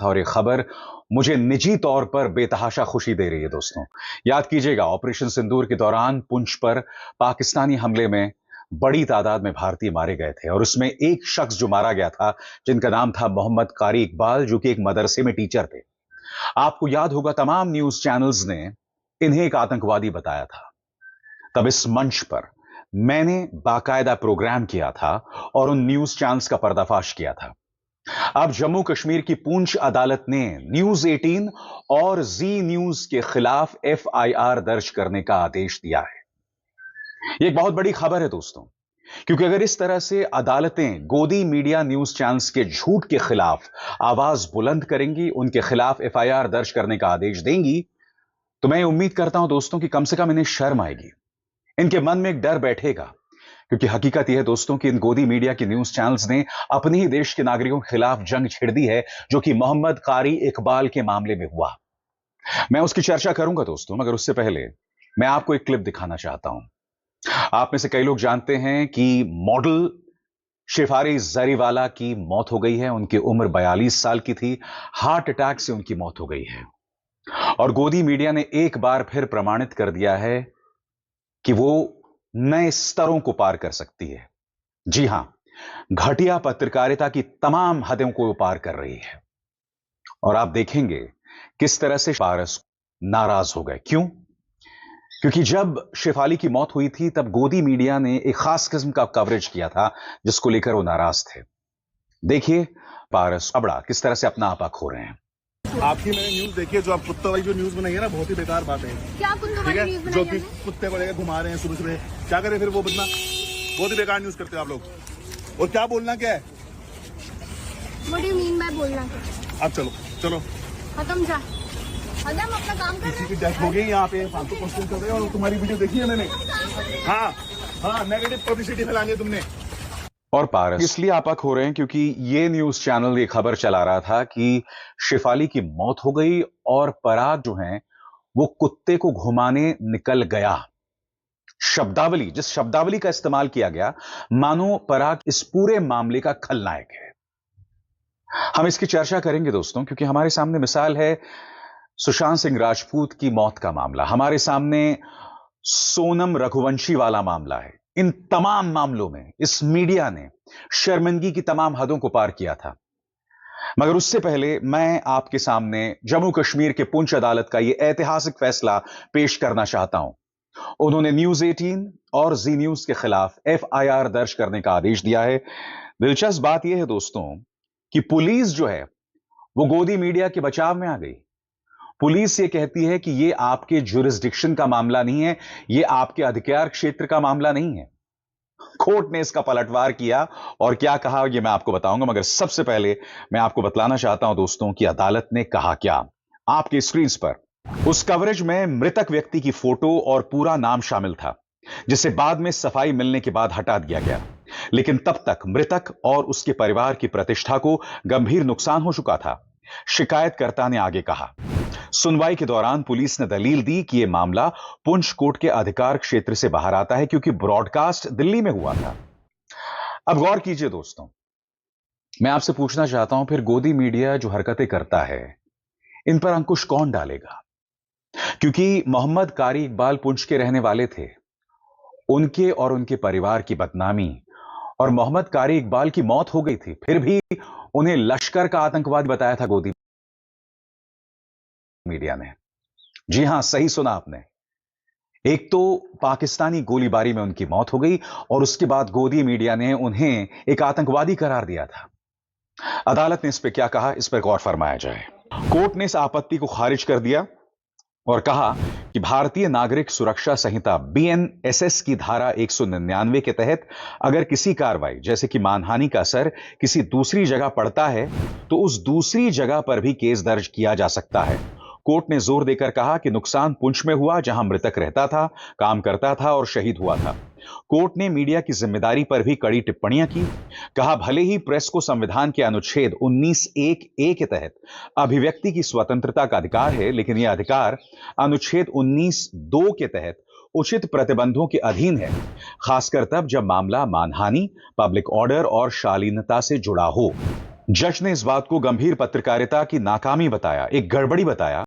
और ये खबर मुझे निजी तौर पर बेतहाशा खुशी दे रही है दोस्तों। याद कीजिएगा, ऑपरेशन सिंदूर के दौरान पुंछ पर पाकिस्तानी हमले में बड़ी तादाद में भारतीय मारे गए थे और उसमें एक शख्स जो मारा गया था, जिनका नाम था मोहम्मद कारी इकबाल, जो कि एक मदरसे में टीचर थे। आपको याद होगा, तमाम न्यूज चैनल्स ने इन्हें एक आतंकवादी बताया था। तब इस मंच पर मैंने बाकायदा प्रोग्राम किया था और उन न्यूज चैनल्स का पर्दाफाश किया था। अब जम्मू कश्मीर की पुंछ अदालत ने न्यूज 18 और जी न्यूज के खिलाफ एफआईआर दर्ज करने का आदेश दिया है। यह एक बहुत बड़ी खबर है दोस्तों, क्योंकि अगर इस तरह से अदालतें गोदी मीडिया न्यूज चैनल्स के झूठ के खिलाफ आवाज बुलंद करेंगी, उनके खिलाफ एफआईआर दर्ज करने का आदेश देंगी, तो मैं उम्मीद करता हूं दोस्तों कि कम से कम इन्हें शर्म आएगी, इनके मन में एक डर बैठेगा। क्योंकि हकीकत यह है दोस्तों कि इन गोदी मीडिया के न्यूज चैनल्स ने अपने ही देश के नागरिकों के खिलाफ जंग छिड़ दी है, जो कि मोहम्मद कारी इकबाल के मामले में हुआ। मैं उसकी चर्चा करूंगा दोस्तों, मगर उससे पहले मैं आपको एक क्लिप दिखाना चाहता हूं। आप में से कई लोग जानते हैं कि मॉडल शेफाली जरीवाला की मौत हो गई है। उनकी उम्र 42 साल की थी। हार्ट अटैक से उनकी मौत हो गई है और गोदी मीडिया ने एक बार फिर प्रमाणित कर दिया है कि वो नए स्तरों को पार कर सकती है। जी हां, घटिया पत्रकारिता की तमाम हदों को पार कर रही है। और आप देखेंगे किस तरह से पारस नाराज हो गए। क्यों? क्योंकि जब शेफाली की मौत हुई थी, तब गोदी मीडिया ने एक खास किस्म का कवरेज किया था, जिसको लेकर वो नाराज थे। देखिए पारस अबड़ा किस तरह से अपना आपा खो रहे हैं। आपकी मैंने न्यूज देखी है, जो आप कुत्ते वाली जो न्यूज बनाई है ना, बहुत ही बेकार बात है। क्या कुत्ते वाली न्यूज बनाई है? जो कि कुत्ते बड़े घुमा रहे हैं सुबह सुबह, क्या करें फिर वो बदला, बहुत ही बेकार न्यूज करते हो आप लोग। और क्या बोलना क्या है? What do you mean by बोलना क्या? अब चलो चलो खत्म जा, खत्म, अपना काम कर किसी की डेथ हो गई यहाँ पे, फालतू क्वेश्चन कर रहे हो। और तुम्हारी वीडियो देखी है मैंने। हाँ हाँ, नेगेटिव पब्लिसिटी फैलानी है तुमने। और पारस इसलिए आपक हो रहे हैं क्योंकि ये न्यूज चैनल ये खबर चला रहा था कि शेफाली की मौत हो गई और पराग जो है वो कुत्ते को घुमाने निकल गया। शब्दावली, जिस शब्दावली का इस्तेमाल किया गया, मानो पराग इस पूरे मामले का खलनायक है। हम इसकी चर्चा करेंगे दोस्तों, क्योंकि हमारे सामने मिसाल है सुशांत सिंह राजपूत की मौत का मामला, हमारे सामने सोनम रघुवंशी वाला मामला है। इन तमाम मामलों में इस मीडिया ने शर्मिंदगी की तमाम हदों को पार किया था। मगर उससे पहले मैं आपके सामने जम्मू कश्मीर के पुंछ अदालत का यह ऐतिहासिक फैसला पेश करना चाहता हूं। उन्होंने न्यूज 18 और जी न्यूज के खिलाफ एफआईआर दर्ज करने का आदेश दिया है। दिलचस्प बात यह है दोस्तों कि पुलिस जो है वो गोदी मीडिया के बचाव में आ गई। पुलिस ये कहती है कि ये आपके जुरिस्डिक्शन का मामला नहीं है, ये आपके अधिकार क्षेत्र का मामला नहीं है। कोर्ट ने इसका पलटवार किया और क्या कहा ये मैं आपको बताऊंगा, मगर सबसे पहले मैं आपको बतलाना चाहता हूं दोस्तों कि अदालत ने कहा क्या। आपकी स्क्रीन पर उस कवरेज में मृतक व्यक्ति की फोटो और पूरा नाम शामिल था, जिसे बाद में सफाई मिलने के बाद हटा दिया गया। लेकिन तब तक मृतक और उसके परिवार की प्रतिष्ठा को गंभीर नुकसान हो चुका था। शिकायतकर्ता ने आगे कहा, सुनवाई के दौरान पुलिस ने दलील दी कि यह मामला पुंछ कोर्ट के अधिकार क्षेत्र से बाहर आता है, क्योंकि ब्रॉडकास्ट दिल्ली में हुआ था। अब गौर कीजिए दोस्तों, मैं आपसे पूछना चाहता हूं, फिर गोदी मीडिया जो हरकतें करता है, इन पर अंकुश कौन डालेगा? क्योंकि मोहम्मद कारी इकबाल पुंछ के रहने वाले थे। उनके और उनके परिवार की बदनामी और मोहम्मद कारी इकबाल की मौत हो गई थी, फिर भी उन्हें लश्कर का आतंकवादी बताया था गोदी मीडिया ने। जी हां, सही सुना आपने। एक तो पाकिस्तानी गोलीबारी में उनकी मौत हो गई और उसके बाद गोदी मीडिया ने उन्हें एक आतंकवादी करार दिया था। अदालत ने इस पर क्या कहा, इस पर गौर फरमाया जाए। कोर्ट ने इस आपत्ति को खारिज कर दिया और कहा कि भारतीय नागरिक सुरक्षा संहिता बीएनएसएस की धारा 199 के तहत अगर किसी कार्रवाई जैसे कि मानहानि का असर किसी दूसरी जगह पड़ता है, तो उस दूसरी जगह पर भी केस दर्ज किया जा सकता है। कोर्ट ने जोर देकर कहा कि नुकसान पुंछ में हुआ, जहां मृतक रहता था, काम करता था और शहीद हुआ था। कोर्ट ने मीडिया की जिम्मेदारी पर भी कड़ी टिप्पणियां की। कहा, भले ही प्रेस को संविधान के अनुच्छेद 19(1)(a) के तहत अभिव्यक्ति की स्वतंत्रता का अधिकार है, लेकिन यह अधिकार अनुच्छेद 19(2) के तहत उचित प्रतिबंधों के अधीन है, खासकर तब जब मामला मानहानि, पब्लिक ऑर्डर और शालीनता से जुड़ा हो। जज ने इस बात को गंभीर पत्रकारिता की नाकामी बताया, एक गड़बड़ी बताया।